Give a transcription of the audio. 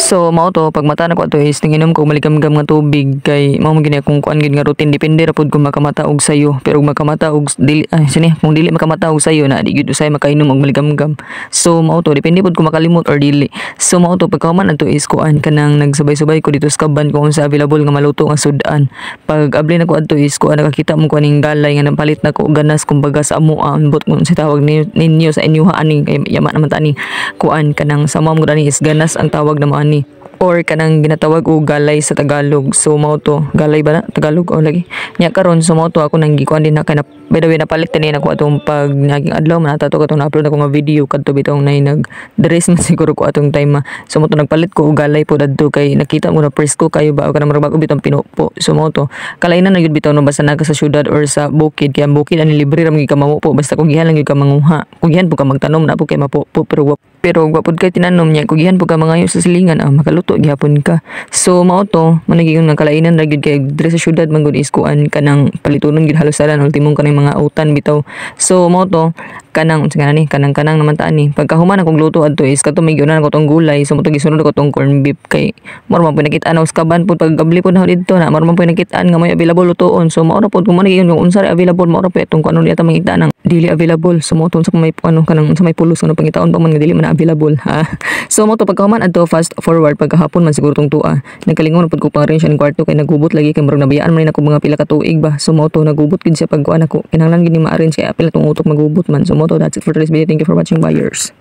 So mao to pag mata na ko ato is tinginom ko maligam-gam nga tubig kay mao magini akong kuan gid nga routine depende ra pud kung makamata og sayo pero kung makamata og dili sini kung dili makamata og sayo na di gyud usay makainom og maligam-gam. So mao to depende pud kung makalimot or dili. So mao to pagkahuman ato is kuan kanang nagsabay-sabay ko dito sa kaban kung sa available nga maluto nga sudan. Pag abli na ko adto is kuan nakakita mo ko ning galay nga napalit na ko og ganas kumbaga sa amo ambot kung si tawag ninyo sa inyo ani kay yaman naman tani kuan kanang sa mao mo ani is ganas ang tawag na mo ani or kanang ginatawag og galay sa Tagalog. So mao to galay ba na Tagalog o lagi nya karon so mao to ako nang gikuan din na kana by the way napalit tani na ko atong pag naging adlaw man ato katong na-upload ako nga video kadto bitong nay nag dress man siguro ko atong time so mao to nagpalit ko og galay pod adto kay nakita mo na presko kayo ba o kanang bago bitong pinupo. So mao to kalainan na gyud bitaw no basta naga sa syudad or sa bukid kay ang bukid ani libre ra gyud ka mamupo basta kung gihan lang gyud ka manguha kung gihan po ka magtanom na po kay mapupo pero wapod kay tinanom niya kung gihan po ka mangayo sa silingan makaluto gyapon ka. So mao to managing nga kalainan ra gyud kay dire sa syudad man gud is kuan kanang palitunon gyud halos salan ultimong kanang mga utan bitaw. So mao to kanang unsa ni kanang naman taan ni pagkahuman akong luto adto is kato may gyunan ko tong gulay so moto gisunod ko tong corn beef kay mao man po nakit-an sa kaban pud pagabli pud na didto na mao man po nakit-an nga may available lutoon. So mao ra pud kung maniging kung unsa available mao ra po itong kuno niya ta mangita nang dili available. So mao to sa may ano kanang sa may pulos ano pangitaon pa man nga dili man available ha. So mao to pagkahuman adto fast forward pagkahapon man siguro tong tua nagkalingon pud ko pa rin siya ng kwarto kay nagubot lagi kay murag nabayaan man ako mga pila ka tuig ba. So mao to nagubot gid siya pagkuan ako kinahanglan gid ni ma-arrange siya pila tong utok magubot man. So mao to that's it for today's video. Thank you for watching, buyers.